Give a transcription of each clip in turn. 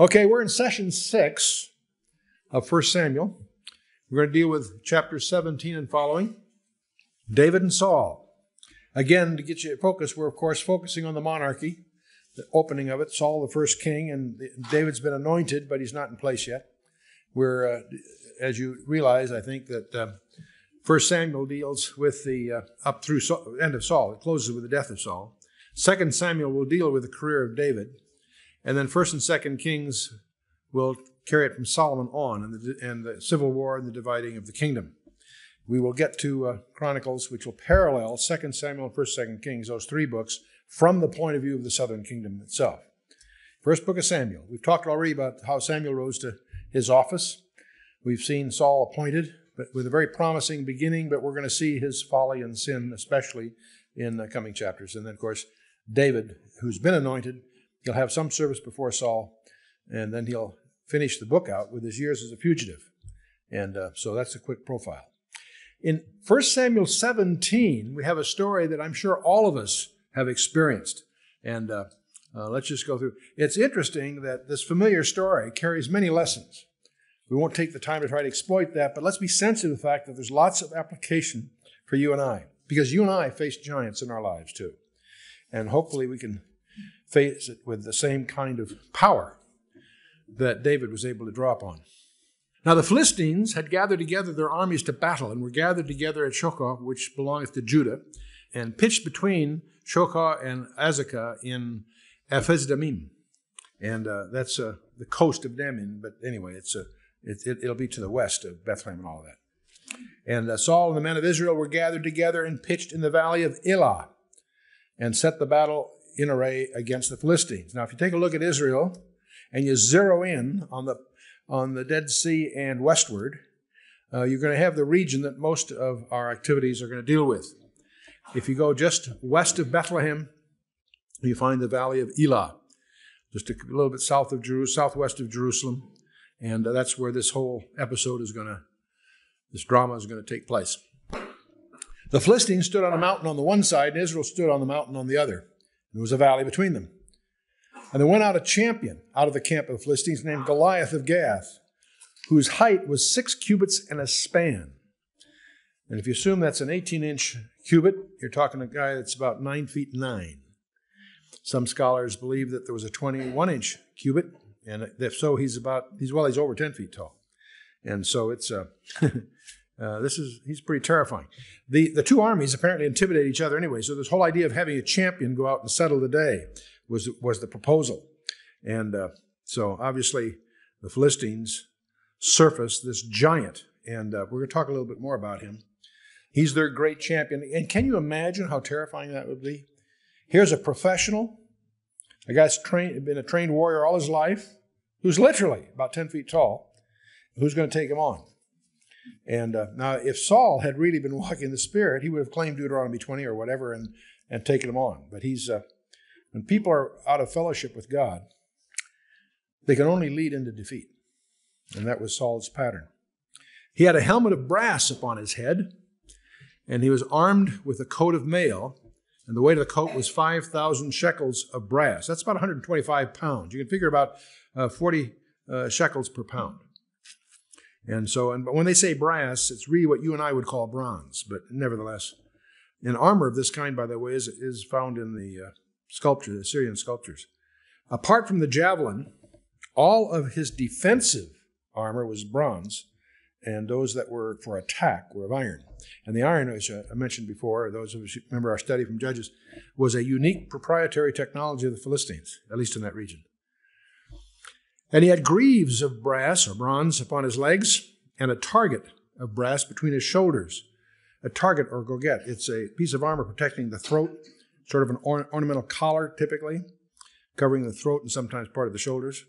Okay, we're in session 6 of 1 Samuel. We're going to deal with chapters 17 and following. David and Saul. Again, to get you focused, we're of course focusing on the monarchy, the opening of it. Saul, the first king, and David's been anointed, but he's not in place yet. We're, as you realize, I think that 1 Samuel deals with the up through end of Saul. It closes with the death of Saul. 2 Samuel will deal with the career of David. And then 1 and 2 Kings will carry it from Solomon on and the civil war and the dividing of the kingdom. We will get to Chronicles, which will parallel 2 Samuel and 1 2 Kings, those three books, from the point of view of the southern kingdom itself. First book of Samuel. We've talked already about how Samuel rose to his office. We've seen Saul appointed, but with a very promising beginning, but we're going to see his folly and sin, especially in the coming chapters. And then, of course, David, who's been anointed, he'll have some service before Saul, and then he'll finish the book out with his years as a fugitive. And so that's a quick profile. In 1 Samuel 17, we have a story that I'm sure all of us have experienced. And let's just go through. It's interesting that this familiar story carries many lessons. We won't take the time to try to exploit that, but let's be sensitive to the fact that there's lots of application for you and I, because you and I face giants in our lives too. And hopefully we can face it with the same kind of power that David was able to draw upon. Now the Philistines had gathered together their armies to battle and were gathered together at Shochoh, which belongeth to Judah, and pitched between Shochoh and Azekah in Ephes-Dammim. And that's the coast of Damin, but anyway, it'll be to the west of Bethlehem and all of that. And Saul and the men of Israel were gathered together and pitched in the valley of Elah and set the battle in array against the Philistines. Now, if you take a look at Israel and you zero in on the Dead Sea and westward, you're going to have the region that most of our activities are going to deal with. If you go just west of Bethlehem, you find the valley of Elah, just a little bit southwest of Jerusalem, and that's where this whole episode this drama is going to take place. The Philistines stood on a mountain on the one side, and Israel stood on the mountain on the other. There was a valley between them. And there went out a champion out of the camp of the Philistines named Goliath of Gath, whose height was 6 cubits and a span. And if you assume that's an 18-inch cubit, you're talking a guy that's about 9 feet 9. Some scholars believe that there was a 21-inch cubit, and if so, he's over 10 feet tall. And so it's he's pretty terrifying. The two armies apparently intimidate each other anyway, so this whole idea of having a champion go out and settle the day was the proposal. And so obviously the Philistines surfaced this giant, and we're going to talk a little bit more about him. He's their great champion. And can you imagine how terrifying that would be? Here's a professional, a guy's been a trained warrior all his life, who's literally about 10 feet tall, who's going to take him on. And now, if Saul had really been walking in the Spirit, he would have claimed Deuteronomy 20 or whatever and taken him on. But when people are out of fellowship with God, they can only lead into defeat. And that was Saul's pattern. He had a helmet of brass upon his head, and he was armed with a coat of mail, and the weight of the coat was 5,000 shekels of brass. That's about 125 pounds. You can figure about 40 shekels per pound. And but when they say brass, it's really what you and I would call bronze. But nevertheless, an armor of this kind, by the way, is found in the the Syrian sculptures. Apart from the javelin, all of his defensive armor was bronze, and those that were for attack were of iron. And the iron, as I mentioned before, those of us who remember our study from Judges, was a unique proprietary technology of the Philistines, at least in that region. And he had greaves of brass or bronze upon his legs and a target of brass between his shoulders. A target or gorget. It's a piece of armor protecting the throat, sort of an ornamental collar typically, covering the throat and sometimes part of the shoulders.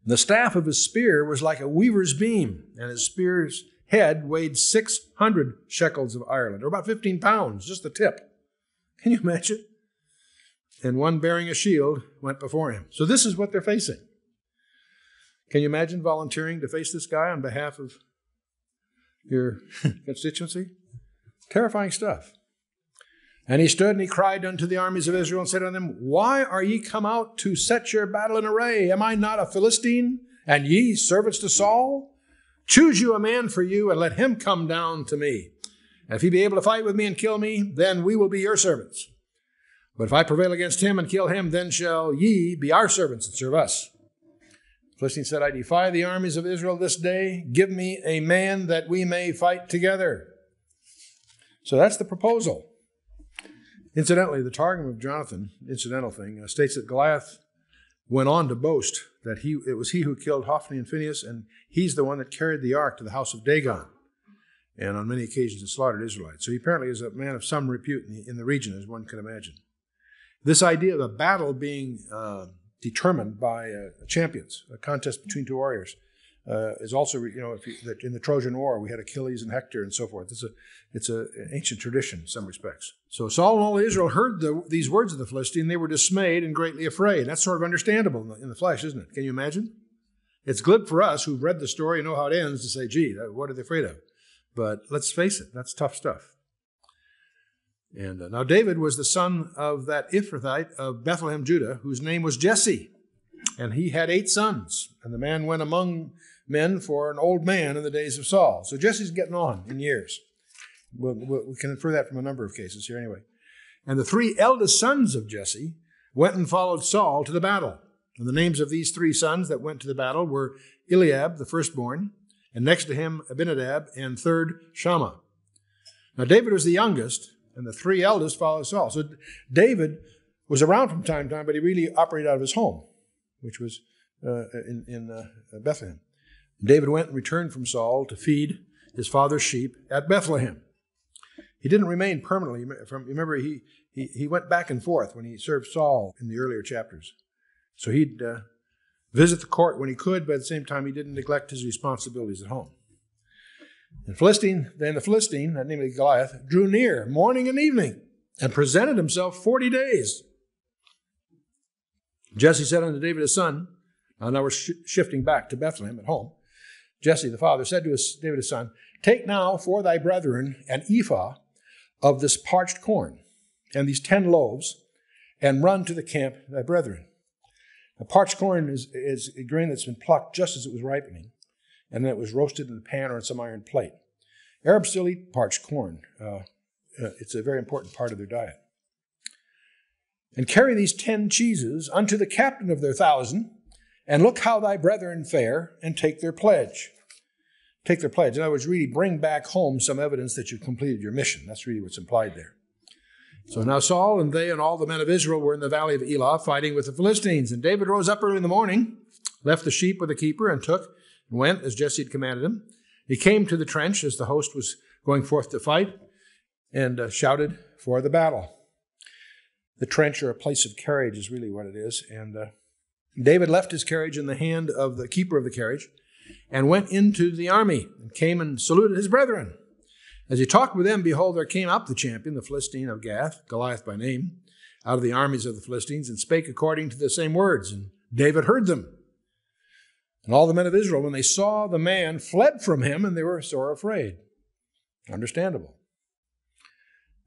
The staff of his spear was like a weaver's beam, and his spear's head weighed 600 shekels of Ireland, or about 15 pounds, just the tip. Can you imagine? And one bearing a shield went before him. So this is what they're facing. Can you imagine volunteering to face this guy on behalf of your constituency? Terrifying stuff. And he stood and he cried unto the armies of Israel and said unto them, Why are ye come out to set your battle in array? Am I not a Philistine, and ye servants to Saul? Choose you a man for you, and let him come down to me. And if he be able to fight with me and kill me, then we will be your servants. But if I prevail against him and kill him, then shall ye be our servants and serve us. The Philistine said, I defy the armies of Israel this day. Give me a man that we may fight together. So that's the proposal. Incidentally, the Targum of Jonathan, incidental thing, states that Goliath went on to boast that it was he who killed Hophni and Phinehas, and he's the one that carried the ark to the house of Dagon, and on many occasions had slaughtered Israelites. So he apparently is a man of some repute in the region, as one can imagine. This idea of a battle being determined by champions, a contest between two warriors, is also, that in the Trojan War we had Achilles and Hector and so forth. It's an ancient tradition in some respects. So Saul and all Israel heard these words of the Philistine. They were dismayed and greatly afraid. That's sort of understandable in the flesh, isn't it? Can you imagine? It's glib for us who've read the story and know how it ends to say, gee, what are they afraid of? But let's face it, that's tough stuff. And now David was the son of that Ephrathite of Bethlehem, Judah, whose name was Jesse. And he had 8 sons. And the man went among men for an old man in the days of Saul. So Jesse's getting on in years. We can infer that from a number of cases here anyway. And the 3 eldest sons of Jesse went and followed Saul to the battle. And the names of these 3 sons that went to the battle were Eliab, the firstborn, and next to him Abinadab, and third Shammah. Now David was the youngest, and the 3 eldest followed Saul. So David was around from time to time, but he really operated out of his home, which was in Bethlehem. David went and returned from Saul to feed his father's sheep at Bethlehem. He didn't remain permanently. Remember, he went back and forth when he served Saul in the earlier chapters. So he'd visit the court when he could, but at the same time he didn't neglect his responsibilities at home. And the Philistine, namely Goliath, drew near morning and evening and presented himself 40 days. Jesse said unto David his son, now we're shifting back to Bethlehem at home. Jesse the father said to David his son, Take now for thy brethren an ephah of this parched corn and these 10 loaves, and run to the camp of thy brethren. The parched corn is a grain that's been plucked just as it was ripening, and then it was roasted in a pan or in some iron plate. Arabs still eat parched corn. It's a very important part of their diet. And carry these 10 cheeses unto the captain of their 1,000, and look how thy brethren fare, and take their pledge. Take their pledge. In other words, really bring back home some evidence that you've completed your mission. That's really what's implied there. So now Saul and they and all the men of Israel were in the valley of Elah fighting with the Philistines. And David rose up early in the morning, left the sheep with the keeper, and went as Jesse had commanded him. He came to the trench as the host was going forth to fight, and shouted for the battle. The trench, or a place of carriage, is really what it is. And David left his carriage in the hand of the keeper of the carriage and went into the army and came and saluted his brethren. As he talked with them, behold, there came up the champion, the Philistine of Gath, Goliath by name, out of the armies of the Philistines, and spake according to the same words. And David heard them. And all the men of Israel, when they saw the man, fled from him, and they were sore afraid. Understandable.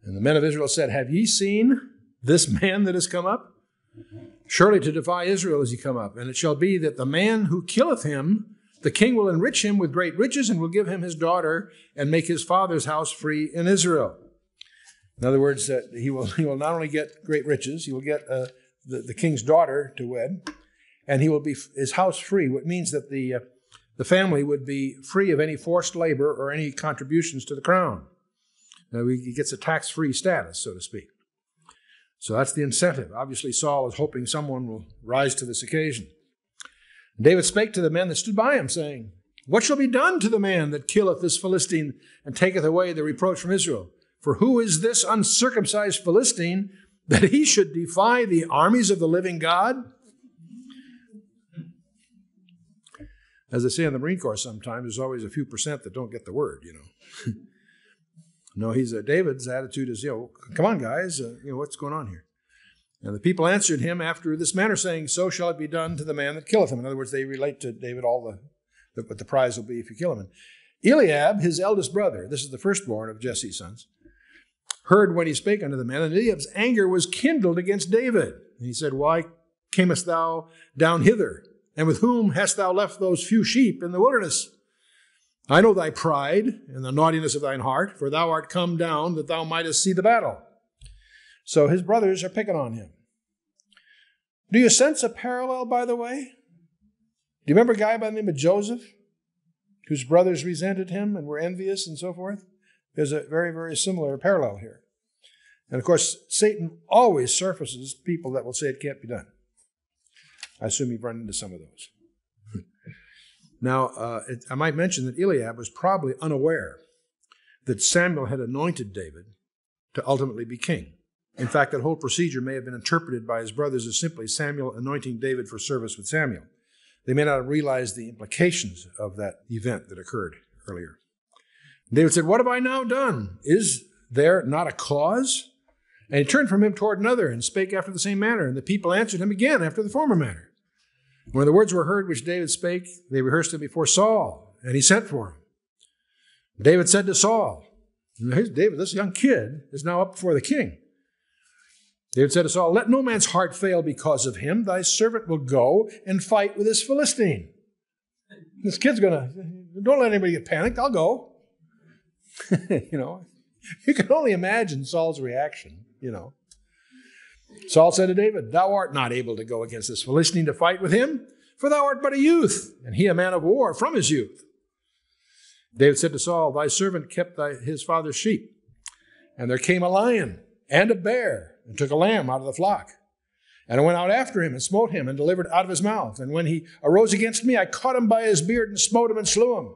And the men of Israel said, Have ye seen this man that is come up? Surely to defy Israel is he come up. And it shall be that the man who killeth him, the king will enrich him with great riches, and will give him his daughter, and make his father's house free in Israel. In other words, that he will not only get great riches, he will get the king's daughter to wed, and he will be his house free, which means that the family would be free of any forced labor or any contributions to the crown. Now, he gets a tax-free status, so to speak. So that's the incentive. Obviously, Saul is hoping someone will rise to this occasion. And David spake to the men that stood by him, saying, What shall be done to the man that killeth this Philistine and taketh away the reproach from Israel? For who is this uncircumcised Philistine that he should defy the armies of the living God? As they say in the Marine Corps sometimes, there's always a few percent that don't get the word, No, David's attitude is, come on, guys, what's going on here? And the people answered him after this manner, saying, So shall it be done to the man that killeth him. In other words, they relate to David what the prize will be if you kill him. And Eliab, his eldest brother, this is the firstborn of Jesse's sons, heard when he spake unto the men, and Eliab's anger was kindled against David. And he said, Why camest thou down hither? And with whom hast thou left those few sheep in the wilderness? I know thy pride and the naughtiness of thine heart, for thou art come down that thou mightest see the battle. So his brothers are picking on him. Do you sense a parallel, by the way? Do you remember a guy by the name of Joseph, whose brothers resented him and were envious and so forth? There's a very, very similar parallel here. And of course, Satan always surfaces people that will say it can't be done. I assume you've run into some of those. Now, I might mention that Eliab was probably unaware that Samuel had anointed David to ultimately be king. In fact, that whole procedure may have been interpreted by his brothers as simply Samuel anointing David for service with Samuel. They may not have realized the implications of that event that occurred earlier. David said, What have I now done? Is there not a cause? And he turned from him toward another and spake after the same manner. And the people answered him again after the former manner. When the words were heard which David spake, they rehearsed them before Saul, and he sent for him. David said to Saul, here's David, this young kid, is now up before the king. David said to Saul, Let no man's heart fail because of him. Thy servant will go and fight with this Philistine. This kid's don't let anybody get panicked. I'll go. You can only imagine Saul's reaction, Saul said to David, Thou art not able to go against this Philistine to fight with him, for thou art but a youth, and he a man of war from his youth. David said to Saul, Thy servant kept his father's sheep, and there came a lion and a bear, and took a lamb out of the flock. And I went out after him, and smote him, and delivered out of his mouth. And when he arose against me, I caught him by his beard, and smote him, and slew him.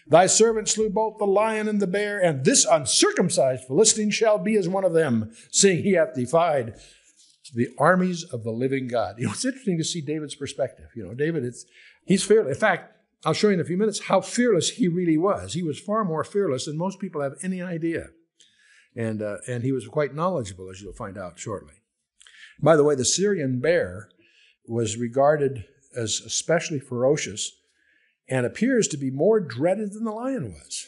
Thy servant slew both the lion and the bear, and this uncircumcised Philistine shall be as one of them, seeing he hath defied the armies of the living God. It's interesting to see David's perspective. David, he's fearless. In fact, I'll show you in a few minutes how fearless he really was. He was far more fearless than most people have any idea. And he was quite knowledgeable, as you'll find out shortly. By the way, the Syrian bear was regarded as especially ferocious and appears to be more dreaded than the lion was.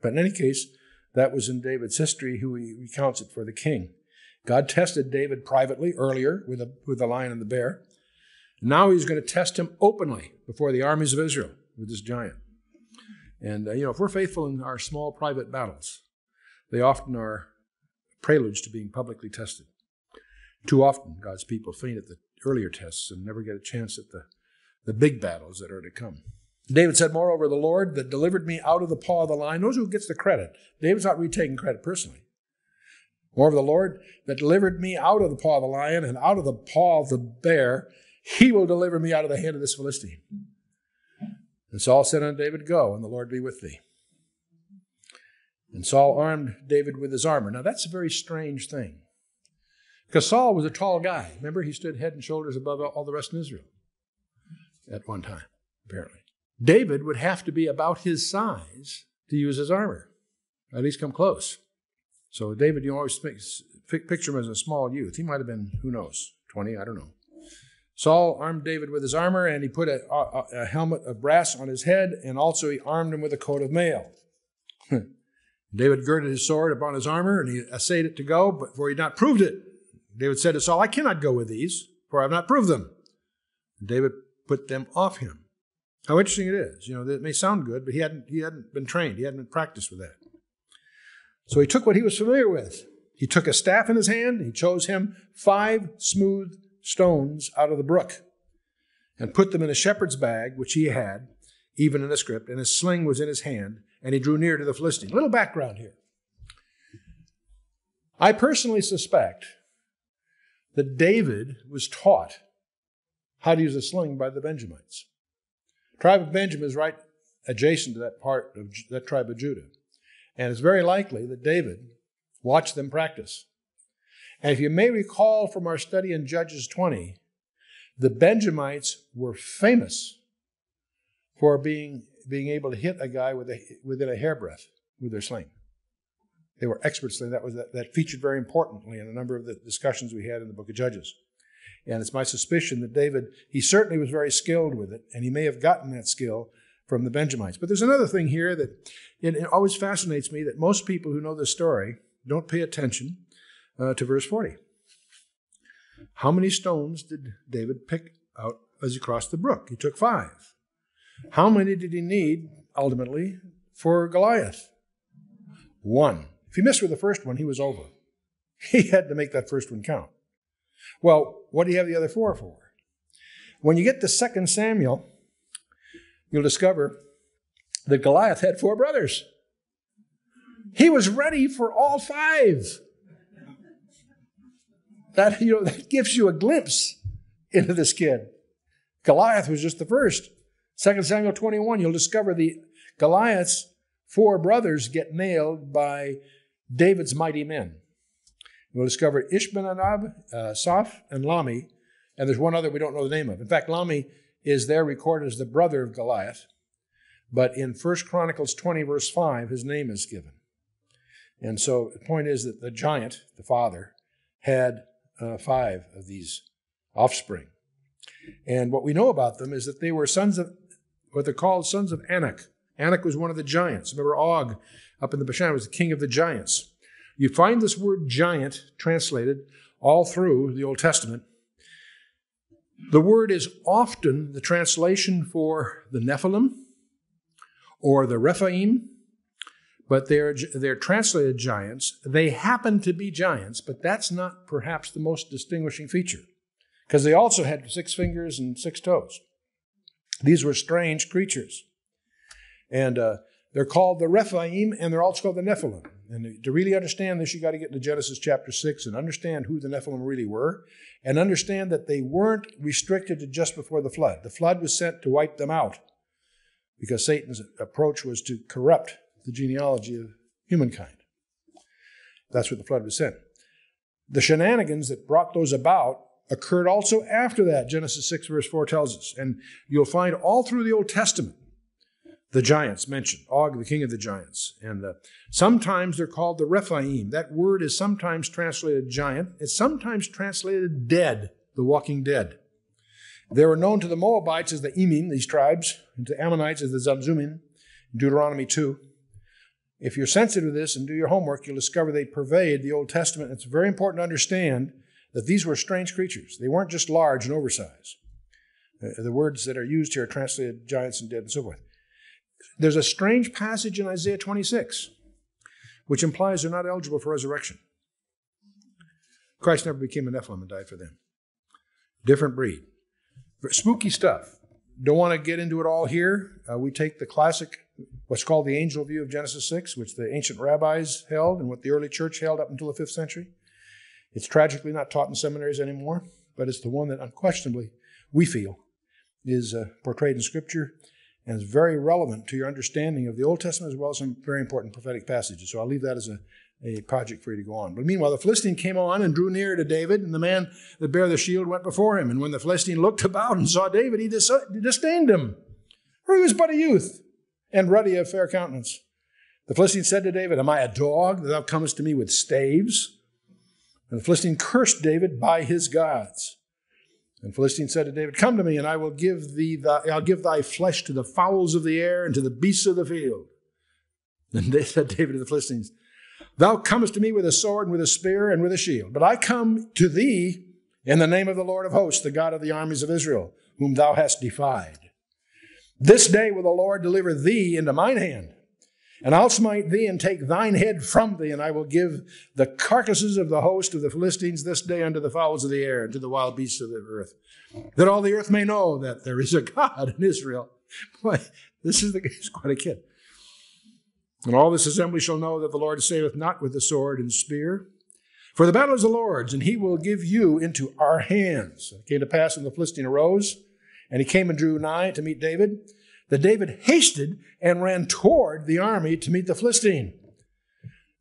But in any case, that was in David's history, who he recounts it for the king. God tested David privately earlier with the lion and the bear. Now he's going to test him openly before the armies of Israel with this giant. And, if we're faithful in our small private battles, they often are preludes to being publicly tested. Too often, God's people faint at the earlier tests and never get a chance at the big battles that are to come. David said, Moreover, the Lord that delivered me out of the paw of the lion, knows who gets the credit. David's not really taking credit personally. Moreover, the Lord that delivered me out of the paw of the lion and out of the paw of the bear, he will deliver me out of the hand of this Philistine. And Saul said unto David, Go, and the Lord be with thee. And Saul armed David with his armor. Now, that's a very strange thing, because Saul was a tall guy. Remember, he stood head and shoulders above all the rest of Israel at one time, apparently. David would have to be about his size to use his armor, at least come close. So David, you always picture him as a small youth. He might have been, who knows, 20, I don't know. Saul armed David with his armor, and he put a helmet of brass on his head, and also he armed him with a coat of mail. David girded his sword upon his armor, and he essayed it to go, but for he had not proved it. David said to Saul, I cannot go with these, for I have not proved them. And David put them off him. How interesting it is. It may sound good, but he hadn't been trained. He hadn't been practiced with that. So he took what he was familiar with. He took a staff in his hand, and he chose him 5 smooth stones out of the brook and put them in a shepherd's bag, which he had, even in the script, and his sling was in his hand, and he drew near to the Philistine. A little background here. I personally suspect that David was taught how to use a sling by the Benjamites. The tribe of Benjamin is right adjacent to that part of that tribe of Judah. And it's very likely that David watched them practice. And if you may recall from our study in Judges 20, the Benjamites were famous for being able to hit a guy within a hairbreadth with their sling. They were experts. That featured very importantly in a number of the discussions we had in the book of Judges. And it's my suspicion that David, he certainly was very skilled with it, and he may have gotten that skill from the Benjamites. But there's another thing here that it always fascinates me, that most people who know this story don't pay attention to verse 40. How many stones did David pick out as he crossed the brook? He took 5. How many did he need, ultimately, for Goliath? 1. If he missed with the first one, he was over. He had to make that first one count. Well, what do you have the other 4 for? When you get to 2 Samuel, you'll discover that Goliath had 4 brothers. He was ready for all 5. That gives you a glimpse into this kid. Goliath was just the first. 2 Samuel 21, you'll discover the Goliath's 4 brothers get nailed by David's mighty men. You'll discover Ishbi-benob, Soph, and Lami, and there's one other we don't know the name of. In fact, Lami is there recorded as the brother of Goliath, but in 1 Chronicles 20, verse 5, his name is given. And so the point is that the giant, the father, had 5 of these offspring. And what we know about them is that they were sons of, what they're called sons of Anak. Anak was one of the giants. Remember, Og up in the Bashan was the king of the giants. You find this word giant translated all through the Old Testament. The word is often the translation for the Nephilim or the Rephaim, but they're translated giants. They happen to be giants, but that's not perhaps the most distinguishing feature, because they also had 6 fingers and 6 toes. These were strange creatures. And they're called the Rephaim, and they're also called the Nephilim. And to really understand this, you got to get into Genesis chapter 6 and understand who the Nephilim really were, and understand that they weren't restricted to just before the flood. The flood was sent to wipe them out, because Satan's approach was to corrupt the genealogy of humankind. That's what the flood was sent. The shenanigans that brought those about occurred also after that, Genesis 6 verse 4 tells us. And you'll find all through the Old Testament the giants mentioned, Og, the king of the giants. And sometimes they're called the Rephaim. That word is sometimes translated giant. It's sometimes translated dead, the walking dead. They were known to the Moabites as the Emim, these tribes, and to Ammonites as the Zamzummim, in Deuteronomy 2. If you're sensitive to this and do your homework, you'll discover they pervade the Old Testament. It's very important to understand that these were strange creatures. They weren't just large and oversized. The words that are used here are translated giants and dead and so forth. There's a strange passage in Isaiah 26, which implies they're not eligible for resurrection. Christ never became a Nephilim and died for them. Different breed. Spooky stuff. Don't want to get into it all here. We take the classic, what's called the angel view of Genesis 6, which the ancient rabbis held and what the early church held up until the 5th century. It's tragically not taught in seminaries anymore, but it's the one that unquestionably we feel is portrayed in Scripture and is very relevant to your understanding of the Old Testament as well as some very important prophetic passages. So I'll leave that as a project for you to go on. But meanwhile, the Philistine came on and drew near to David, and the man that bare the shield went before him. And when the Philistine looked about and saw David, he disdained him, for he was but a youth and ruddy of fair countenance. The Philistine said to David, "Am I a dog that thou comest to me with staves?" And the Philistine cursed David by his gods. And the Philistine said to David, "Come to me, and I will give I'll give thy flesh to the fowls of the air and to the beasts of the field." And they said David to the Philistines, "Thou comest to me with a sword and with a spear and with a shield, but I come to thee in the name of the Lord of hosts, the God of the armies of Israel, whom thou hast defied. This day will the Lord deliver thee into mine hand, and I'll smite thee and take thine head from thee, and I will give the carcasses of the host of the Philistines this day unto the fowls of the air and to the wild beasts of the earth, that all the earth may know that there is a God in Israel." Boy, he's quite a kid. "And all this assembly shall know that the Lord saveth not with the sword and spear. For the battle is the Lord's, and he will give you into our hands." It came to pass when the Philistine arose, and he came and drew nigh to meet David, that David hasted and ran toward the army to meet the Philistine.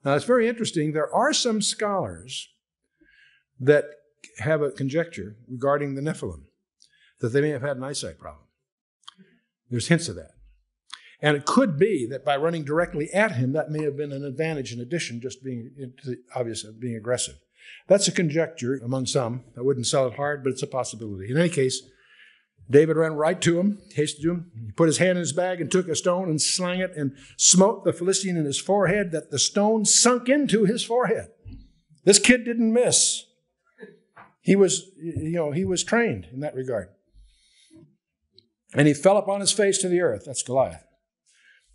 Now, it's very interesting. There are some scholars that have a conjecture regarding the Nephilim, that they may have had an eyesight problem. There's hints of that. And it could be that by running directly at him, that may have been an advantage in addition, just being into the obvious of being aggressive. That's a conjecture among some. I wouldn't sell it hard, but it's a possibility. In any case, David ran right to him, hasted to him. He put his hand in his bag and took a stone and slang it and smote the Philistine in his forehead that the stone sunk into his forehead. This kid didn't miss. He was trained in that regard. And he fell upon his face to the earth. That's Goliath.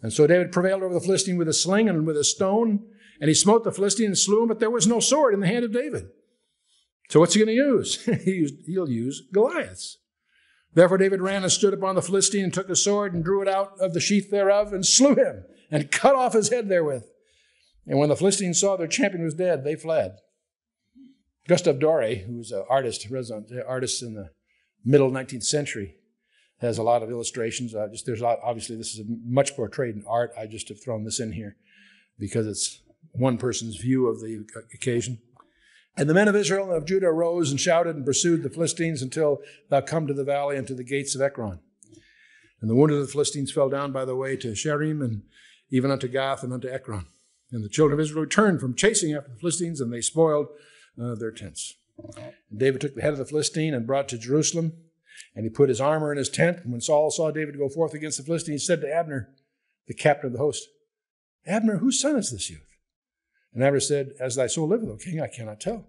And so David prevailed over the Philistine with a sling and with a stone. And he smote the Philistine and slew him, but there was no sword in the hand of David. So what's he going to use? He'll use Goliath's. Therefore David ran and stood upon the Philistine and took a sword and drew it out of the sheath thereof and slew him and cut off his head therewith. And when the Philistines saw their champion was dead, they fled. Gustave Doré, who was an artist in the middle 19th century, has a lot of illustrations. Obviously, this is much portrayed in art. I just have thrown this in here because it's one person's view of the occasion. And the men of Israel and of Judah arose and shouted and pursued the Philistines until thou come to the valley and to the gates of Ekron. And the wounded of the Philistines fell down by the way to Sherim and even unto Gath and unto Ekron. And the children of Israel returned from chasing after the Philistines, and they spoiled their tents. And David took the head of the Philistine and brought to Jerusalem, and he put his armor in his tent. And when Saul saw David go forth against the Philistines, he said to Abner, the captain of the host, Abner, whose son is this youth? And Abner said, as thy soul liveth, O king, I cannot tell.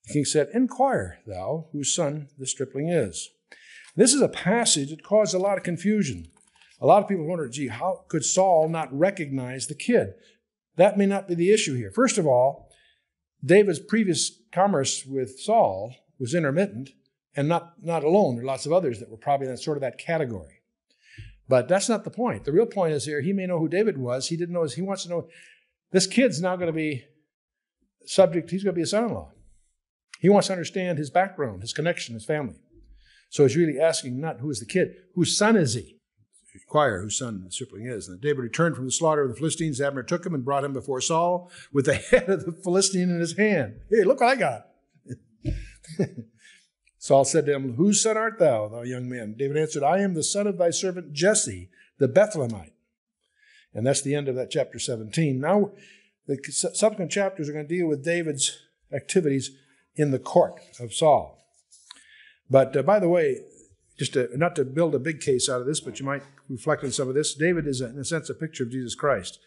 The king said, inquire thou whose son this stripling is. This is a passage that caused a lot of confusion. A lot of people wonder, gee, how could Saul not recognize the kid? That may not be the issue here. First of all, David's previous commerce with Saul was intermittent and not alone. There are lots of others that were probably in sort of that category. But that's not the point. The real point is here, he may know who David was. He didn't know. He wants to know, this kid's now going to be subject, he's going to be a son-in-law. He wants to understand his background, his connection, his family. So he's really asking not who is the kid, whose son is he? Inquire whose son the stripling is. And David returned from the slaughter of the Philistines. Abner took him and brought him before Saul with the head of the Philistine in his hand. Hey, look what I got. Saul said to him, whose son art thou, thou young man? David answered, I am the son of thy servant Jesse, the Bethlehemite. And that's the end of that chapter 17. Now, the subsequent chapters are going to deal with David's activities in the court of Saul. But by the way, not to build a big case out of this, but you might reflect on some of this. David is, in a sense, a picture of Jesus Christ.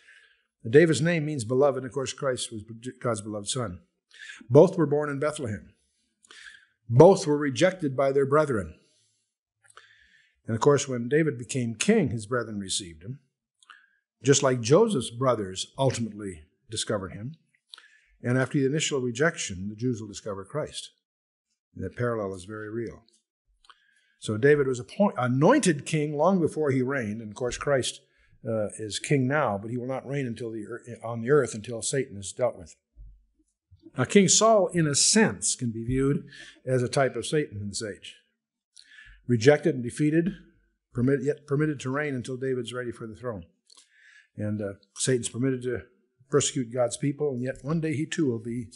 David's name means beloved, and of course, Christ was God's beloved son. Both were born in Bethlehem. Both were rejected by their brethren. And of course, when David became king, his brethren received him. Just like Joseph's brothers ultimately discovered him. And after the initial rejection, the Jews will discover Christ. And that parallel is very real. So David was anointed king long before he reigned. And of course, Christ is king now, but he will not reign on the earth until Satan is dealt with. Now, King Saul, in a sense, can be viewed as a type of Satan in this age. Rejected and defeated, yet permitted to reign until David's ready for the throne. And Satan's permitted to persecute God's people, and yet one day he too will be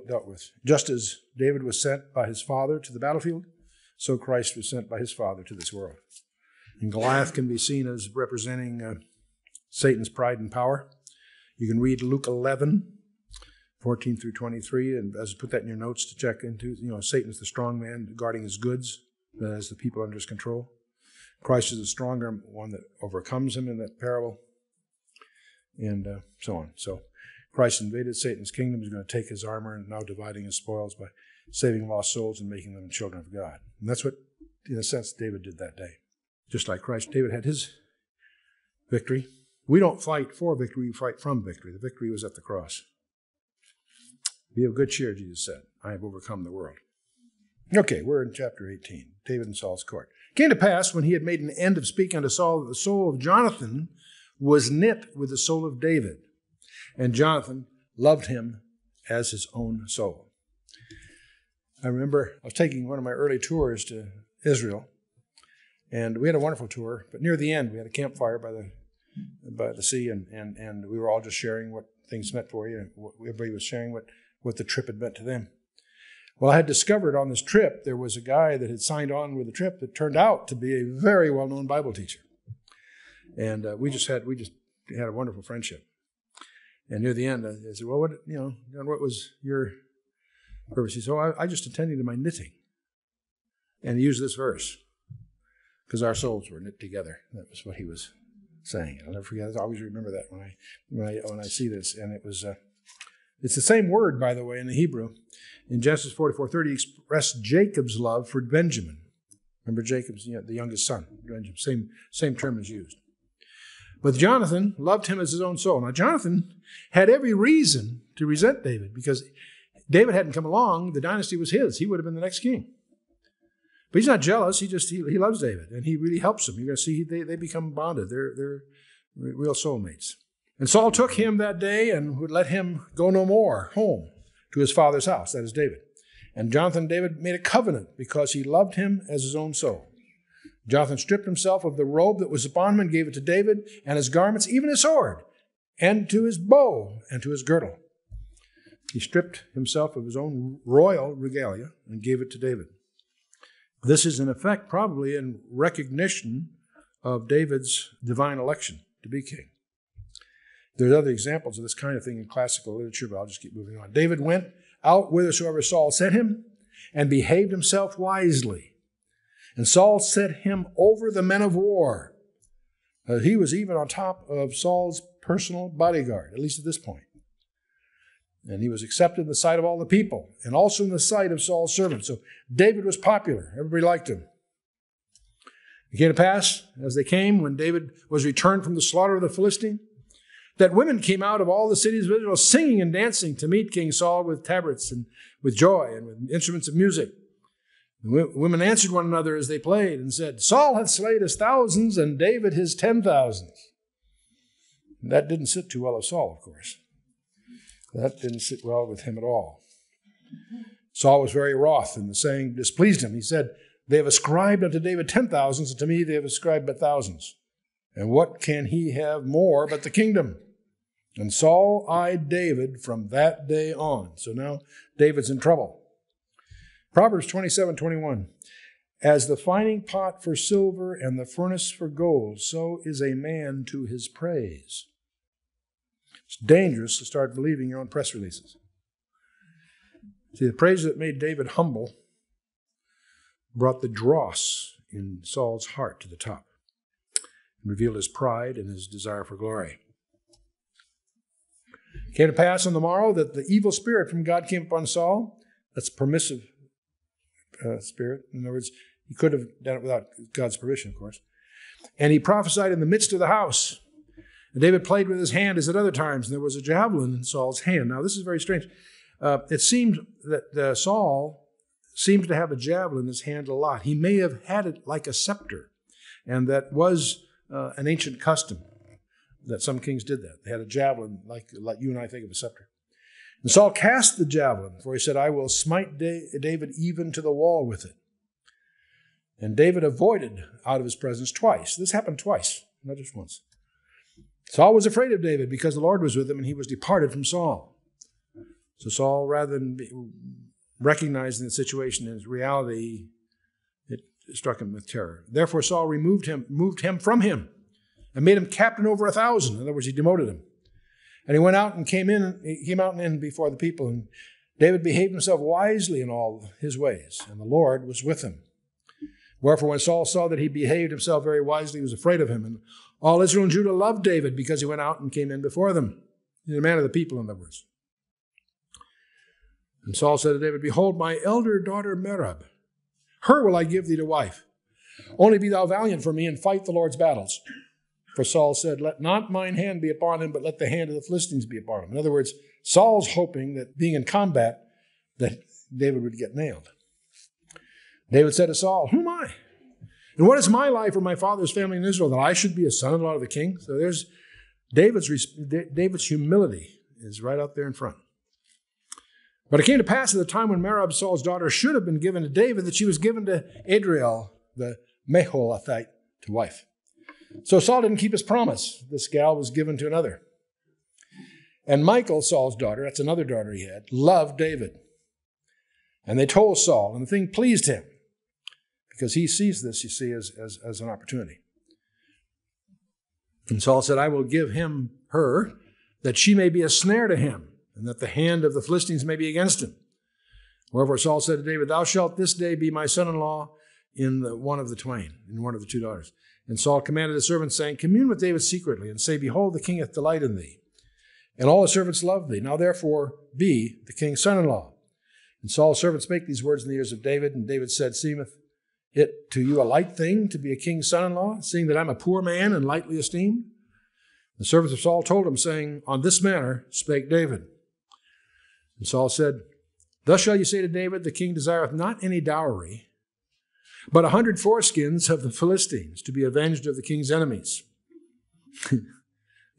dealt with. Just as David was sent by his father to the battlefield, so Christ was sent by his Father to this world. And Goliath can be seen as representing Satan's pride and power. You can read Luke 11, 14 through 23, and as put that in your notes to check into, Satan's the strong man guarding his goods, as the people under his control. Christ is the stronger one that overcomes him in that parable, and so on. So Christ invaded Satan's kingdom. He's going to take his armor and now dividing his spoils by saving lost souls and making them children of God. And that's what, in a sense, David did that day. Just like Christ, David had his victory. We don't fight for victory, we fight from victory. The victory was at the cross. Be of good cheer, Jesus said. I have overcome the world. Okay, we're in chapter 18, David and Saul's court. It came to pass, when he had made an end of speaking unto Saul, that the soul of Jonathan was knit with the soul of David, and Jonathan loved him as his own soul. I remember I was taking one of my early tours to Israel, and we had a wonderful tour, but near the end we had a campfire by the sea, and we were all just sharing what things meant for you. Everybody was sharing what the trip had meant to them. Well, I had discovered on this trip there was a guy that had signed on with the trip that turned out to be a very well-known Bible teacher. And we just had a wonderful friendship. And near the end, I said, well, what was your purpose? He said, I just attended to my knitting. And he used this verse. because our souls were knit together. That was what he was saying. I'll never forget. I always remember that when I see this. And it was it's the same word, by the way, in the Hebrew. In Genesis 44:30, expressed Jacob's love for Benjamin. Remember Jacob's the youngest son. Benjamin, same term is used. But Jonathan loved him as his own soul. Now Jonathan had every reason to resent David because David hadn't come along. The dynasty was his. He would have been the next king. But he's not jealous. He loves David, and he really helps him. You're going to see they become bonded. They're real soulmates. And Saul took him that day and would let him go no more home to his father's house. That is David. And Jonathan and David made a covenant because he loved him as his own soul. Jonathan stripped himself of the robe that was upon him and gave it to David, and his garments, even his sword, and to his bow, and to his girdle. He stripped himself of his own royal regalia and gave it to David. This is in effect probably in recognition of David's divine election to be king. There's other examples of this kind of thing in classical literature, but I'll just keep moving on. David went out whithersoever Saul sent him and behaved himself wisely. And Saul set him over the men of war. He was even on top of Saul's personal bodyguard, at least at this point. And he was accepted in the sight of all the people, and also in the sight of Saul's servants. So David was popular. Everybody liked him. It came to pass, as they came, when David was returned from the slaughter of the Philistine, that women came out of all the cities of Israel singing and dancing to meet King Saul with tabrets and with joy and with instruments of music. The women answered one another as they played and said, Saul hath slain his thousands and David his 10,000s. That didn't sit too well with Saul, of course. That didn't sit well with him at all. Saul was very wroth, and the saying displeased him. He said, they have ascribed unto David 10,000s, and to me they have ascribed but thousands. And what can he have more but the kingdom? And Saul eyed David from that day on. So now David's in trouble. Proverbs 27:21. As the fining pot for silver and the furnace for gold, so is a man to his praise. It's dangerous to start believing your own press releases. See, the praise that made David humble brought the dross in Saul's heart to the top and revealed his pride and his desire for glory. It came to pass on the morrow that the evil spirit from God came upon Saul. That's permissive spirit. In other words, he could have done it without God's permission, of course. And he prophesied in the midst of the house. And David played with his hand as at other times, and there was a javelin in Saul's hand. Now, this is very strange. It seemed that Saul seemed to have a javelin in his hand a lot. He may have had it like a scepter, and that was an ancient custom that some kings did that. They had a javelin like you and I think of a scepter. And Saul cast the javelin, for he said, I will smite David even to the wall with it. And David avoided out of his presence twice. This happened twice, not just once. Saul was afraid of David because the Lord was with him, and he was departed from Saul. So Saul, rather than recognizing the situation as reality, it struck him with terror. Therefore Saul moved him from him, and made him captain over 1,000. In other words, he demoted him. And he went out and came out and in before the people. And David behaved himself wisely in all his ways, and the Lord was with him. Wherefore, when Saul saw that he behaved himself very wisely, he was afraid of him. And all Israel and Judah loved David because he went out and came in before them. He's a man of the people, in other words. And Saul said to David, Behold, my elder daughter Merab, her will I give thee to wife. Only be thou valiant for me and fight the Lord's battles. For Saul said, Let not mine hand be upon him, but let the hand of the Philistines be upon him. In other words, Saul's hoping that being in combat, that David would get nailed. David said to Saul, Who am I? And what is my life or my father's family in Israel, that I should be a son-in-law of the king? So there's David's humility is right out there in front. But it came to pass at the time when Merab, Saul's daughter, should have been given to David, that she was given to Adriel, the Meholathite, to wife. So Saul didn't keep his promise. This gal was given to another. And Michal, Saul's daughter, that's another daughter he had, loved David. And they told Saul, and the thing pleased him, because he sees this, you see, as an opportunity. And Saul said, I will give him her, that she may be a snare to him, and that the hand of the Philistines may be against him. Wherefore Saul said to David, Thou shalt this day be my son-in-law, in one of the twain, in one of the two daughters. And Saul commanded his servants, saying, commune with David secretly, and say, behold, the king hath delight in thee, and all his servants love thee. Now therefore be the king's son-in-law. And Saul's servants spake these words in the ears of David, and David said, seemeth it to you a light thing to be a king's son-in-law, seeing that I'm a poor man and lightly esteemed? The servants of Saul told him, saying, on this manner spake David. And Saul said, thus shall you say to David, the king desireth not any dowry, but 100 foreskins of the Philistines, to be avenged of the king's enemies.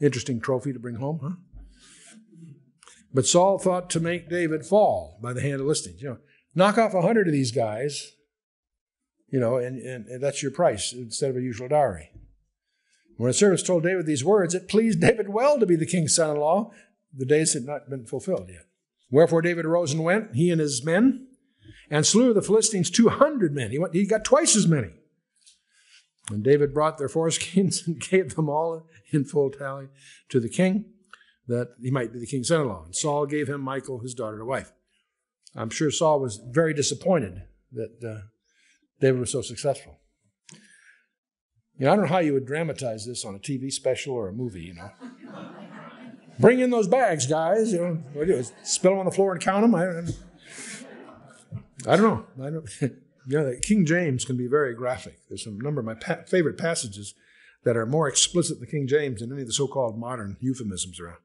Interesting trophy to bring home, huh? But Saul thought to make David fall by the hand of the Philistines. Knock off 100 of these guys, and that's your price instead of a usual dowry. When the servants told David these words, it pleased David well to be the king's son-in-law. The days had not been fulfilled yet. Wherefore David arose and went, he and his men, and slew the Philistines 200 men. He got twice as many. And David brought their foreskins and gave them all in full tally to the king, that he might be the king's son-in-law. And Saul gave him Michal, his daughter, to wife. I'm sure Saul was very disappointed that David was so successful. I don't know how you would dramatize this on a TV special or a movie, Bring in those bags, guys. What do you do? Spill them on the floor and count them? I don't know. King James can be very graphic. There's a number of my favorite passages that are more explicit in the King James than any of the so-called modern euphemisms around.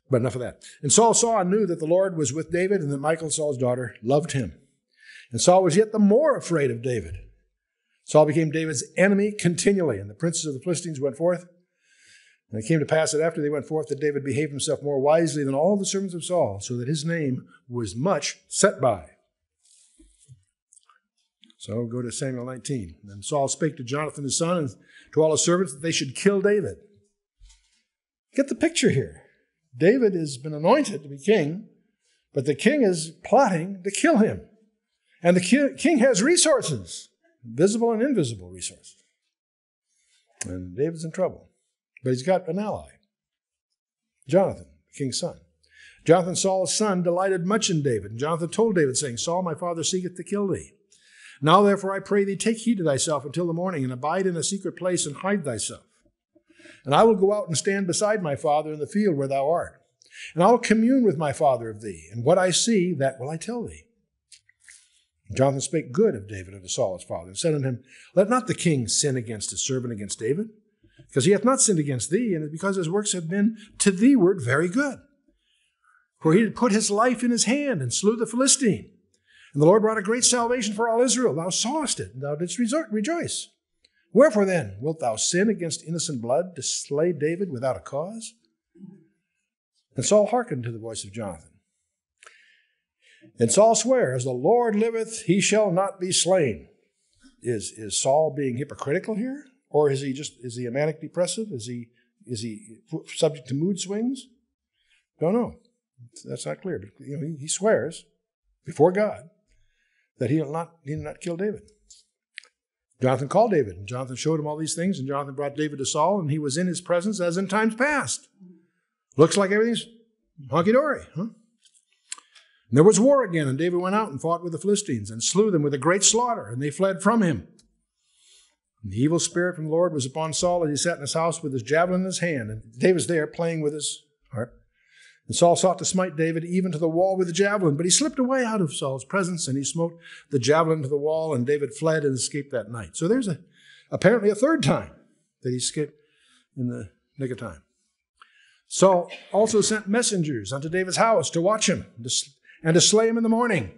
But enough of that. And Saul saw and knew that the Lord was with David, and that Michal, Saul's daughter, loved him. And Saul was yet the more afraid of David. Saul became David's enemy continually, and the princes of the Philistines went forth. And it came to pass that after they went forth, that David behaved himself more wisely than all the servants of Saul, so that his name was much set by. So go to Samuel 19. And Saul spake to Jonathan his son and to all his servants that they should kill David. Get the picture here. David has been anointed to be king, but the king is plotting to kill him. And the king has resources, visible and invisible resources. And David's in trouble. But he's got an ally, Jonathan, the king's son. Jonathan, Saul's son, delighted much in David. And Jonathan told David, saying, Saul, my father, seeketh to kill thee. Now, therefore, I pray thee, take heed to thyself until the morning, and abide in a secret place, and hide thyself. And I will go out and stand beside my father in the field where thou art. And I will commune with my father of thee, and what I see, that will I tell thee. And Jonathan spake good of David unto Saul his father, and said unto him, let not the king sin against his servant, against David, because he hath not sinned against thee, and because his works have been to thee ward very good. For he had put his life in his hand, and slew the Philistine. And the Lord brought a great salvation for all Israel. Thou sawest it, and thou didst rejoice. Wherefore then wilt thou sin against innocent blood to slay David without a cause? And Saul hearkened to the voice of Jonathan. And Saul sware, as the Lord liveth, he shall not be slain. Is Saul being hypocritical here? Or is he a manic depressive? Is he subject to mood swings? Don't know. That's not clear. But he swears before God that he'll not kill David. Jonathan called David, and Jonathan showed him all these things, and Jonathan brought David to Saul, and he was in his presence as in times past. Looks like everything's hunky-dory, huh? And there was war again, and David went out and fought with the Philistines, and slew them with a great slaughter, and they fled from him. And the evil spirit from the Lord was upon Saul as he sat in his house with his javelin in his hand, and David's there playing with his harp. And Saul sought to smite David even to the wall with the javelin, but he slipped away out of Saul's presence, and he smote the javelin to the wall, and David fled and escaped that night. So there's apparently a third time that he escaped in the nick of time. Saul also sent messengers unto David's house to watch him and to slay him in the morning.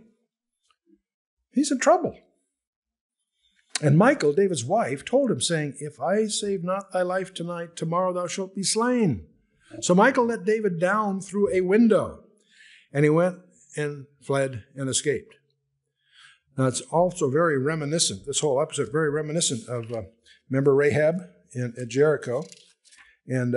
He's in trouble. And Michal, David's wife, told him, saying, if I save not thy life tonight, tomorrow thou shalt be slain. So Michal let David down through a window, and he went and fled and escaped. Now, it's also very reminiscent, this whole episode, very reminiscent of, remember Rahab at Jericho, and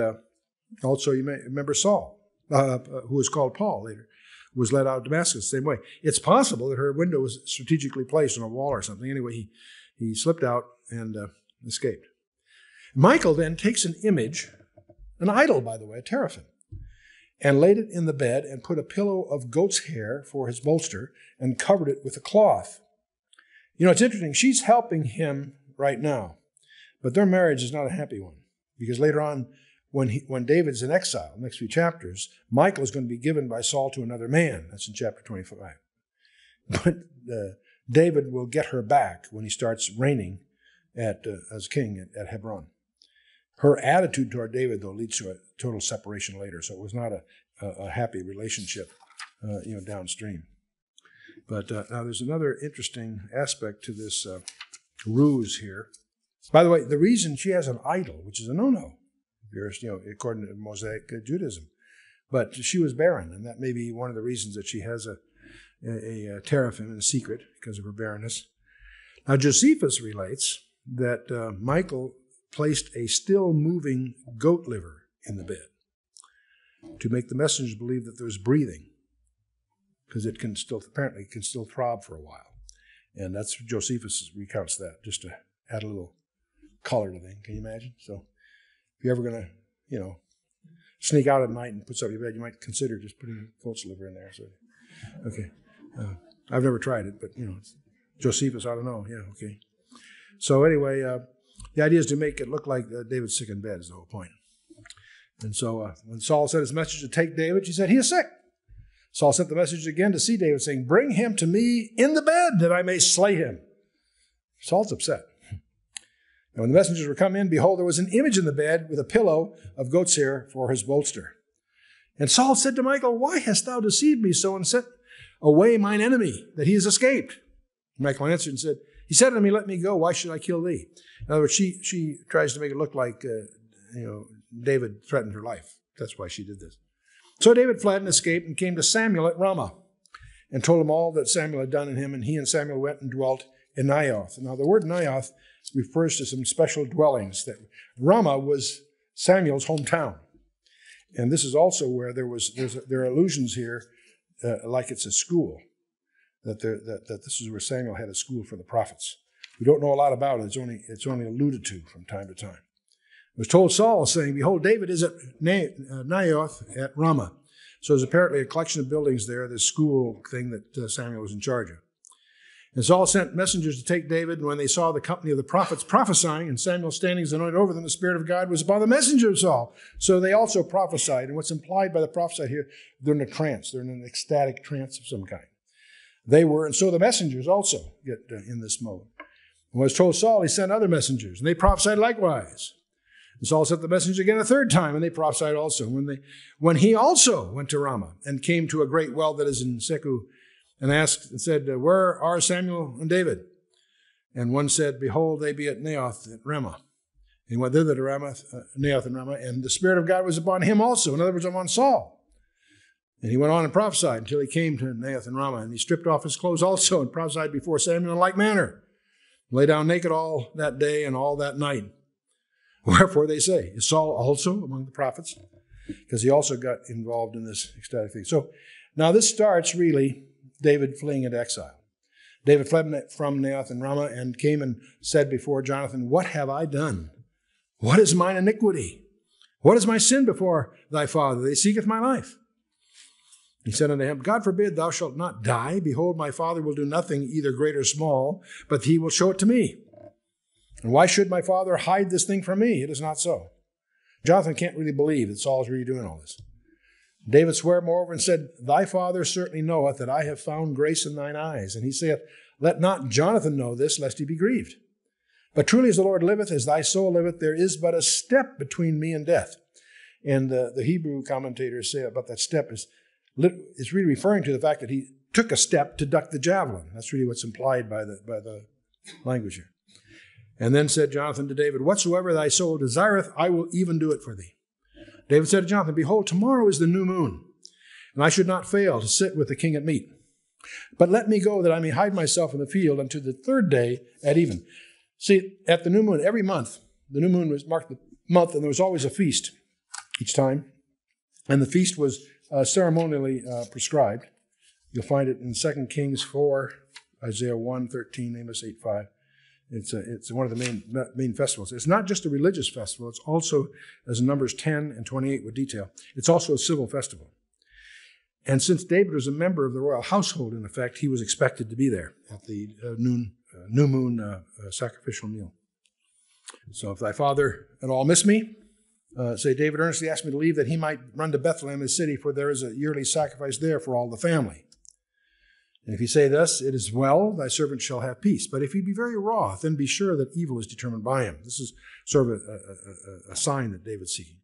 also you may remember Saul, who was called Paul later, was led out of Damascus the same way. It's possible that her window was strategically placed on a wall or something. Anyway, he slipped out and escaped. Michal then takes an image, an idol, by the way, a teraphim, and laid it in the bed and put a pillow of goat's hair for his bolster and covered it with a cloth. You know, it's interesting. She's helping him right now, but their marriage is not a happy one, because later on, when David's in exile, the next few chapters, Michal is going to be given by Saul to another man. That's in chapter 25. But David will get her back when he starts reigning as king at Hebron. Her attitude toward David, though, leads to a total separation later, so it was not a happy relationship, downstream. But now there's another interesting aspect to this ruse here. By the way, the reason she has an idol, which is a no-no, according to Mosaic Judaism, but she was barren, and that may be one of the reasons that she has a teraphim in secret because of her barrenness. Now Josephus relates that Michal placed a still-moving goat liver in the bed to make the messengers believe that there was breathing, because it can still throb for a while. And that's Josephus recounts that, just to add a little color to the thing. Can you imagine? So if you're ever going to, sneak out at night and put something in your bed, you might consider just putting goat's liver in there. So, okay. I've never tried it, but, Josephus, I don't know. Yeah, okay. So anyway, the idea is to make it look like David's sick in bed is the whole point. And so when Saul sent his message to take David, she said, he is sick. Saul sent the message again to see David, saying, bring him to me in the bed that I may slay him. Saul's upset. And when the messengers were come in, behold, there was an image in the bed with a pillow of goat's hair for his bolster. And Saul said to Michal, why hast thou deceived me so and sent away mine enemy, that he has escaped? Michal answered and said, he said unto me, let me go, why should I kill thee? In other words, she tries to make it look like, David threatened her life. That's why she did this. So David fled and escaped and came to Samuel at Ramah and told him all that Samuel had done in him, and he and Samuel went and dwelt in Naioth. Now the word Naioth refers to some special dwellings. That Ramah was Samuel's hometown. And this is also where there are allusions here, like it's a school, that this is where Samuel had a school for the prophets. We don't know a lot about it. It's only alluded to from time to time. It was told Saul, saying, behold, David is at Naioth at Ramah. So there's apparently a collection of buildings there, this school thing that Samuel was in charge of. And Saul sent messengers to take David, and when they saw the company of the prophets prophesying, and Samuel standing as anointed over them, the Spirit of God was upon the messenger of Saul. So they also prophesied. And what's implied by the prophesied here, they're in a trance. They're in an ecstatic trance of some kind. They were, and so the messengers also get in this mode. And when it was told Saul, he sent other messengers, and they prophesied likewise. And Saul sent the messengers again a third time, and they prophesied also. When he also went to Ramah and came to a great well that is in Seku, and asked and said, where are Samuel and David? And one said, behold, they be at Naioth at Ramah. And he went thither to Naioth and Ramah, and the Spirit of God was upon him also. In other words, upon Saul. And he went on and prophesied until he came to Naioth and Ramah, and he stripped off his clothes also and prophesied before Samuel in like manner. Lay down naked all that day and all that night. Wherefore they say, is Saul also among the prophets? Because he also got involved in this ecstatic thing. So now this starts really David fleeing into exile. David fled from Naioth and Ramah and came and said before Jonathan, what have I done? What is mine iniquity? What is my sin before thy father? They seeketh my life. He said unto him, God forbid thou shalt not die. Behold, my father will do nothing, either great or small, but he will show it to me. And why should my father hide this thing from me? It is not so. Jonathan can't really believe that Saul is really doing all this. David sware moreover and said, thy father certainly knoweth that I have found grace in thine eyes. And he saith, let not Jonathan know this, lest he be grieved. But truly as the Lord liveth, as thy soul liveth, there is but a step between me and death. And the Hebrew commentators say about that step is really referring to the fact that he took a step to duck the javelin. That's really what's implied by the language here. And then said Jonathan to David, whatsoever thy soul desireth, I will even do it for thee. David said to Jonathan, behold, tomorrow is the new moon, and I should not fail to sit with the king at meat. But let me go that I may hide myself in the field unto the third day at even. See, at the new moon, every month, the new moon was marked the month, and there was always a feast each time. And the feast was ceremonially prescribed. You'll find it in 2 Kings 4, Isaiah 1, 13, Amos 8, 5. It's one of the main festivals. It's not just a religious festival. It's also, as in Numbers 10 and 28 with detail, it's also a civil festival. And since David was a member of the royal household, in effect, he was expected to be there at the noon new moon sacrificial meal. So if thy father at all miss me, say, David earnestly asked me to leave that he might run to Bethlehem, his city, for there is a yearly sacrifice there for all the family. And if he say thus, it is well, thy servant shall have peace. But if he be very wroth, then be sure that evil is determined by him. This is sort of a sign that David's seeking.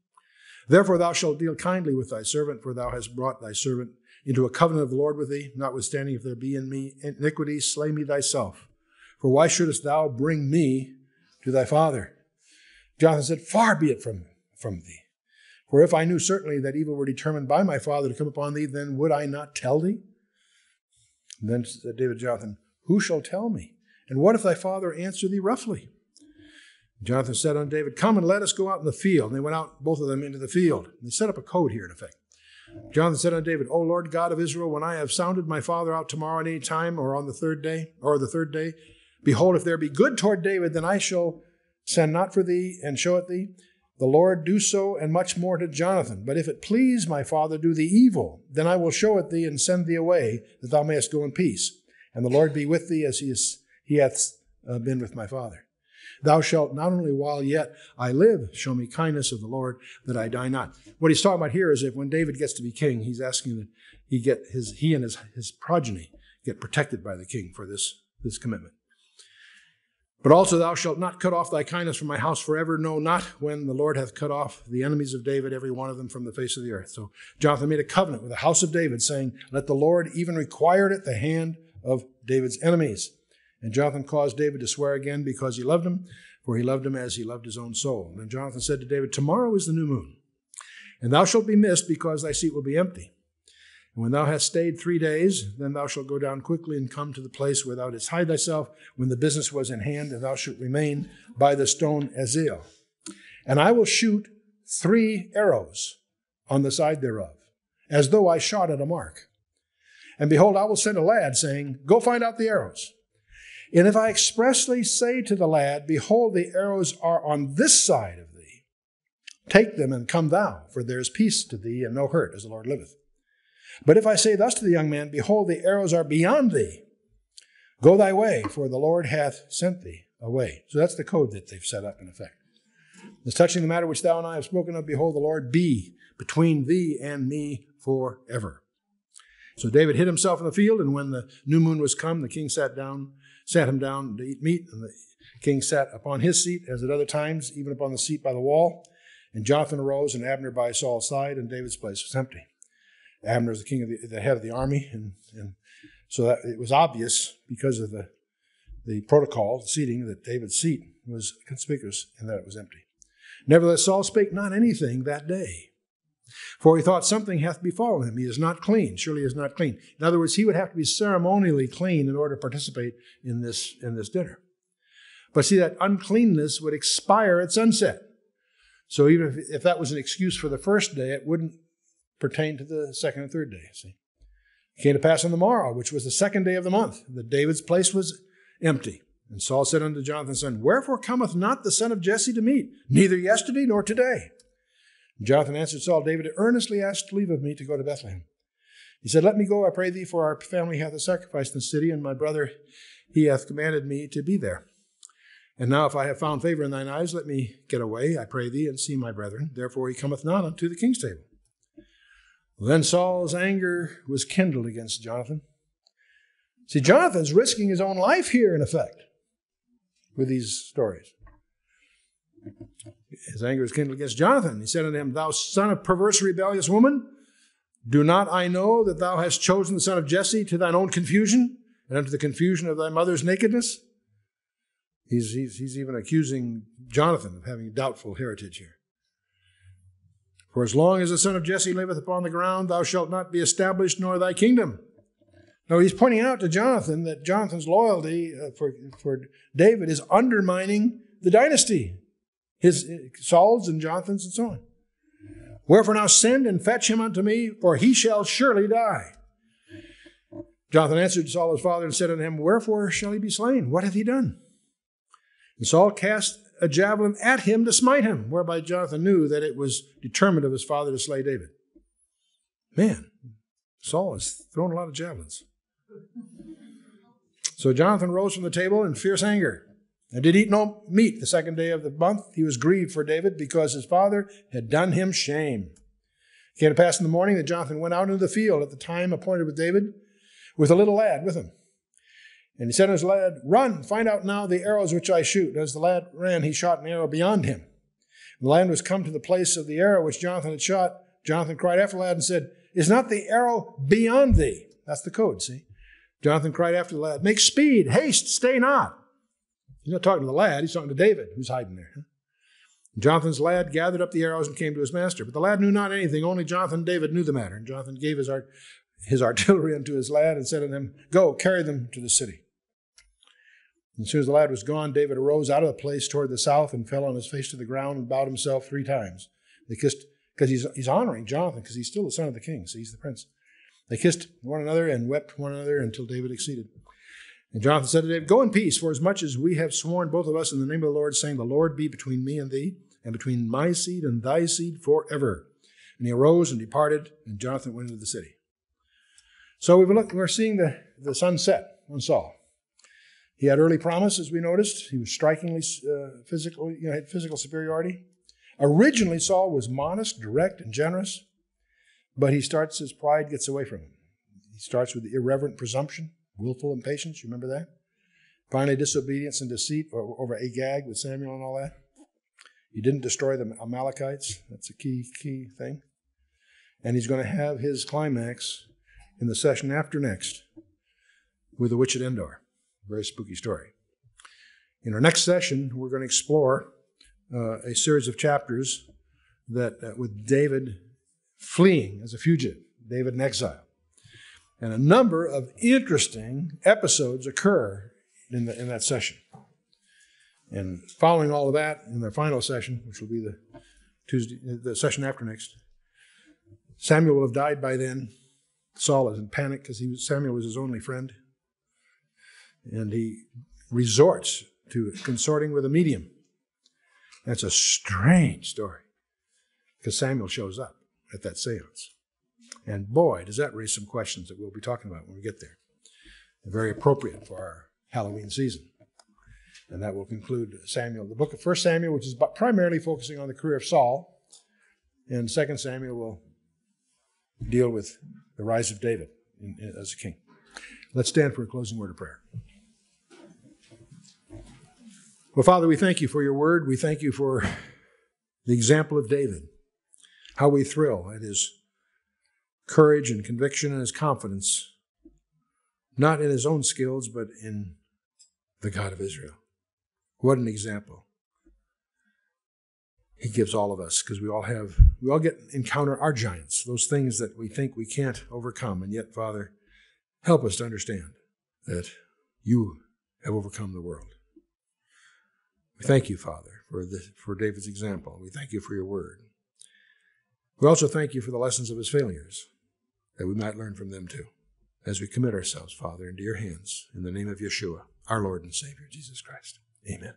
Therefore thou shalt deal kindly with thy servant, for thou hast brought thy servant into a covenant of the Lord with thee. Notwithstanding, if there be in me iniquity, slay me thyself. For why shouldest thou bring me to thy father? Jonathan said, far be it from thee. For if I knew certainly that evil were determined by my father to come upon thee, then would I not tell thee? And then said David to Jonathan, who shall tell me? And what if thy father answer thee roughly? And Jonathan said unto David, come and let us go out in the field. And they went out, both of them, into the field. And they set up a code here, in effect. Jonathan said unto David, O Lord God of Israel, when I have sounded my father out tomorrow at any time, or on the third day, behold, if there be good toward David, then I shall send not for thee and show it thee. The Lord do so, and much more to Jonathan. But if it please my father do thee evil, then I will show it thee and send thee away, that thou mayest go in peace. And the Lord be with thee as he hath been with my father. Thou shalt not only while yet I live show me kindness of the Lord, that I die not. What he's talking about here is that when David gets to be king, he's asking that he and his progeny get protected by the king for this commitment. But also thou shalt not cut off thy kindness from my house forever, no, not when the Lord hath cut off the enemies of David, every one of them from the face of the earth. So Jonathan made a covenant with the house of David, saying, let the Lord even require it at the hand of David's enemies. And Jonathan caused David to swear again because he loved him, for he loved him as he loved his own soul. And then Jonathan said to David, tomorrow is the new moon, and thou shalt be missed because thy seat will be empty. And when thou hast stayed 3 days, then thou shalt go down quickly and come to the place where thou didst hide thyself when the business was in hand, and thou shalt remain by the stone Ezel. And I will shoot 3 arrows on the side thereof, as though I shot at a mark. And behold, I will send a lad, saying, go find out the arrows. And if I expressly say to the lad, behold, the arrows are on this side of thee, take them and come thou, for there is peace to thee and no hurt, as the Lord liveth. But if I say thus to the young man, behold, the arrows are beyond thee, go thy way, for the Lord hath sent thee away. So that's the code that they've set up in effect. As touching the matter which thou and I have spoken of, behold, the Lord be between thee and me forever. So David hid himself in the field, and when the new moon was come, the king sat him down to eat meat, and the king sat upon his seat, as at other times, even upon the seat by the wall. And Jonathan arose, and Abner by Saul's side, and David's place was empty. Abner is the head of the army, and so that it was obvious because of the protocol, the seating, that David's seat was conspicuous and that it was empty. Nevertheless, Saul spake not anything that day, for he thought something hath befallen him. He is not clean. Surely he is not clean. In other words, he would have to be ceremonially clean in order to participate in this dinner. But see, that uncleanness would expire at sunset. So even if that was an excuse for the first day, it wouldn't pertain to the second and third day. See, it came to pass on the morrow, which was the second day of the month, that David's place was empty. And Saul said unto Jonathan's son, wherefore cometh not the son of Jesse to meat, neither yesterday nor today? And Jonathan answered Saul, David earnestly asked leave of me to go to Bethlehem. He said, let me go, I pray thee, for our family hath a sacrifice in the city, and my brother, he hath commanded me to be there. And now if I have found favor in thine eyes, let me get away, I pray thee, and see my brethren. Therefore he cometh not unto the king's table. Then Saul's anger was kindled against Jonathan. See, Jonathan's risking his own life here, in effect, with these stories. His anger was kindled against Jonathan. He said unto him, thou son of perverse rebellious woman, do not I know that thou hast chosen the son of Jesse to thine own confusion, and unto the confusion of thy mother's nakedness? He's even accusing Jonathan of having doubtful heritage here. For as long as the son of Jesse liveth upon the ground, thou shalt not be established, nor thy kingdom. Now he's pointing out to Jonathan that Jonathan's loyalty for David is undermining the dynasty, Saul's and Jonathan's and so on. Wherefore now send and fetch him unto me, for he shall surely die. Jonathan answered Saul his father and said unto him, wherefore shall he be slain? What hath he done? And Saul cast a javelin at him to smite him, whereby Jonathan knew that it was determined of his father to slay David. Man, Saul has thrown a lot of javelins. So Jonathan rose from the table in fierce anger and did eat no meat the second day of the month. He was grieved for David because his father had done him shame. It came to pass in the morning that Jonathan went out into the field at the time appointed with David with a little lad with him. And he said to his lad, "Run, find out now the arrows which I shoot." As the lad ran, he shot an arrow beyond him. When the lad was come to the place of the arrow which Jonathan had shot, Jonathan cried after the lad and said, "Is not the arrow beyond thee?" That's the code, see? Jonathan cried after the lad, "Make speed, haste, stay not." He's not talking to the lad, he's talking to David, who's hiding there. Jonathan's lad gathered up the arrows and came to his master. But the lad knew not anything, only Jonathan and David knew the matter. And Jonathan gave his artillery unto his lad and said unto him, "Go, carry them to the city." And as soon as the lad was gone, David arose out of the place toward the south and fell on his face to the ground and bowed himself 3 times. They kissed, because he's honoring Jonathan, because he's still the son of the king, so he's the prince. They kissed one another and wept one another until David exceeded. And Jonathan said to David, "Go in peace, for as much as we have sworn both of us in the name of the Lord, saying, the Lord be between me and thee, and between my seed and thy seed forever." And he arose and departed, and Jonathan went into the city. So we're seeing the sun set on Saul. He had early promise, as we noticed. He was strikingly physical, had physical superiority. Originally, Saul was modest, direct, and generous, but his pride gets away from him. He starts with the irreverent presumption, willful impatience, you remember that? Finally, disobedience and deceit over Agag with Samuel and all that. He didn't destroy the Amalekites. That's a key thing. And he's going to have his climax in the session after next with the witch at Endor. Very spooky story. In our next session, we're going to explore a series of chapters that with David fleeing as a fugitive, David in exile. And a number of interesting episodes occur in that session. And following all of that, in the final session, which will be the session after next, Samuel will have died by then. Saul is in panic because Samuel was his only friend. And he resorts to consorting with a medium. That's a strange story because Samuel shows up at that seance. And boy, does that raise some questions that we'll be talking about when we get there. They're very appropriate for our Halloween season. And that will conclude Samuel, the book of 1 Samuel, which is primarily focusing on the career of Saul. And 2 Samuel will deal with the rise of David as a king. Let's stand for a closing word of prayer. Well, Father, we thank you for your word. We thank you for the example of David, how we thrill at his courage and conviction and his confidence, not in his own skills, but in the God of Israel. What an example he gives all of us, because we all encounter our giants, those things that we think we can't overcome. And yet, Father, help us to understand that you have overcome the world. We thank you, Father, for David's example. We thank you for your word. We also thank you for the lessons of his failures, that we might learn from them too, as we commit ourselves, Father, into your hands, in the name of Yeshua, our Lord and Savior, Jesus Christ. Amen.